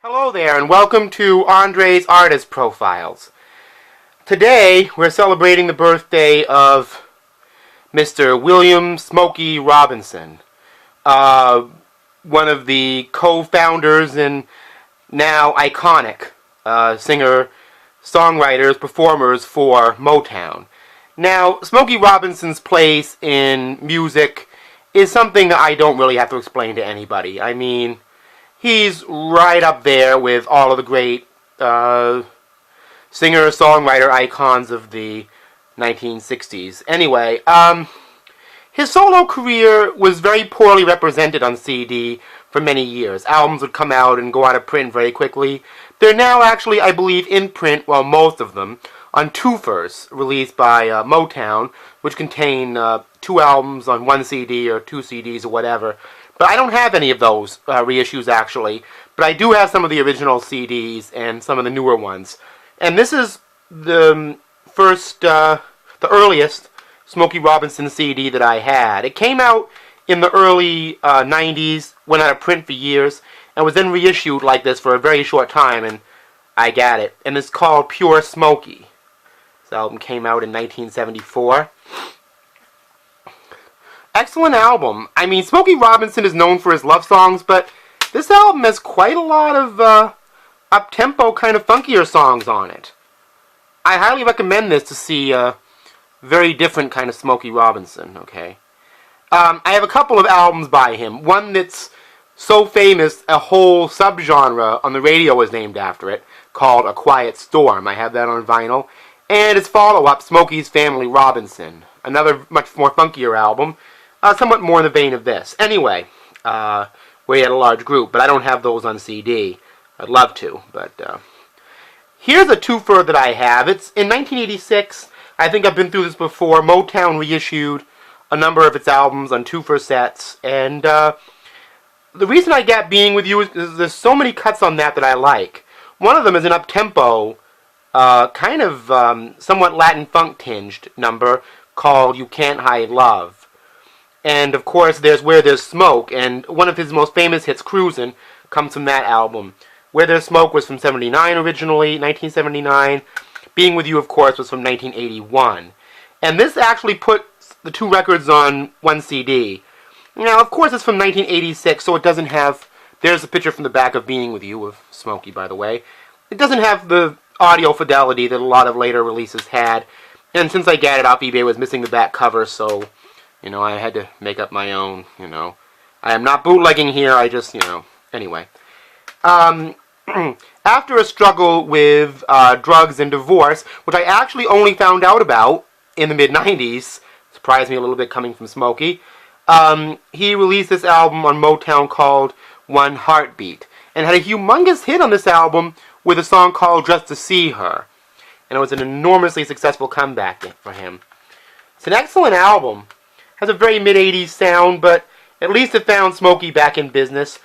Hello there, and welcome to Andre's Artist Profiles. Today, we're celebrating the birthday of Mr. William Smokey Robinson, one of the co-founders and now iconic singer, songwriters, performers for Motown. Now, Smokey Robinson's place in music is something that I don't really have to explain to anybody. I mean, he's right up there with all of the great singer-songwriter icons of the 1960s. Anyway, his solo career was very poorly represented on CD for many years. Albums would come out and go out of print very quickly. They're now actually, I believe, in print, well, most of them, on twofers released by Motown, which contain 2 albums on 1 CD or 2 CDs or whatever. But I don't have any of those reissues, actually. But I do have some of the original CDs and some of the newer ones. And this is the the earliest Smokey Robinson CD that I had. It came out in the early 90s, went out of print for years, and was then reissued like this for a very short time, and I got it. And it's called Pure Smokey. This album came out in 1974. Excellent album. I mean, Smokey Robinson is known for his love songs, but this album has quite a lot of up-tempo, kind of funkier songs on it. I highly recommend this to see a very different kind of Smokey Robinson, okay? I have a couple of albums by him. One that's so famous, a whole subgenre on the radio is named after it, called A Quiet Storm. I have that on vinyl. And its follow-up, Smokey's Family Robinson. Another much more funkier album. Somewhat more in the vein of this. Anyway, we had a large group, but I don't have those on CD. I'd love to, but here's a twofer that I have. It's in 1986. I think I've been through this before. Motown reissued a number of its albums on twofer sets, and the reason I got Being With You is there's so many cuts on that I like. One of them is an up-tempo, kind of somewhat Latin funk-tinged number called You Can't Hide Love. And, of course, there's Where There's Smoke, and one of his most famous hits, Cruisin', comes from that album. Where There's Smoke was from 1979 originally, 1979. Being With You, of course, was from 1981. And this actually puts the 2 records on 1 CD. Now, of course, it's from 1986, so it doesn't have... There's a picture from the back of Being With You, of Smokey, by the way. It doesn't have the audio fidelity that a lot of later releases had. And since I got it off eBay, it was missing the back cover, so... You know, I had to make up my own, you know. I am not bootlegging here, I just, you know, anyway. After a struggle with drugs and divorce, which I actually only found out about in the mid-90s, surprised me a little bit coming from Smokey, he released this album on Motown called One Heartbeat, and had a humongous hit on this album with a song called Just to See Her. And it was an enormously successful comeback for him. It's an excellent album. Has a very mid-80s sound, but at least it found Smokey back in business.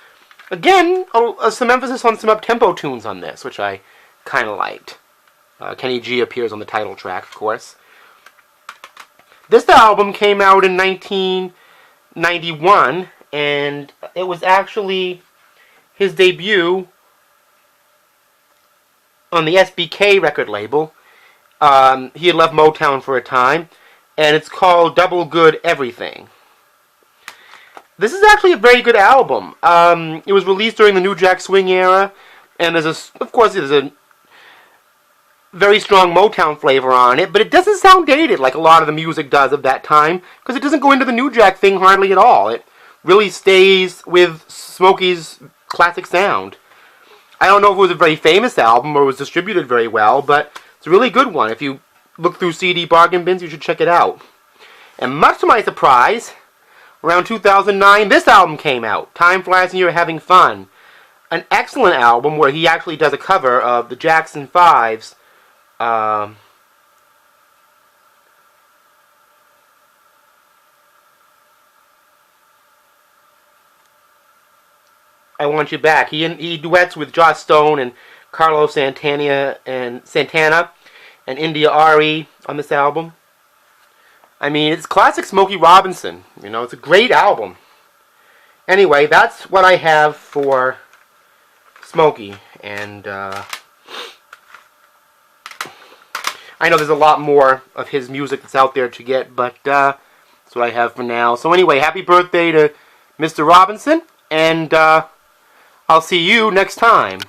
Again, some emphasis on some up-tempo tunes on this, which I kind of liked. Kenny G appears on the title track, of course. This album came out in 1991, and it was actually his debut on the SBK record label. He had left Motown for a time. And it's called Double Good Everything. This is actually a very good album. It was released during the New Jack Swing era, and of course, there's a very strong Motown flavor on it, but it doesn't sound dated like a lot of the music does of that time, because it doesn't go into the New Jack thing hardly at all. It really stays with Smokey's classic sound. I don't know if it was a very famous album or was distributed very well, but it's a really good one. If you look through CD bargain bins, you should check it out. And much to my surprise, around 2009, this album came out, Time Flies and You're Having Fun. An excellent album where he actually does a cover of the Jackson 5's I Want You Back. He duets with Joss Stone and Carlos Santana and India Ari on this album. I mean, it's classic Smokey Robinson. You know, it's a great album. Anyway, that's what I have for Smokey. And I know there's a lot more of his music that's out there to get, but that's what I have for now. So anyway, happy birthday to Mr. Robinson, and I'll see you next time.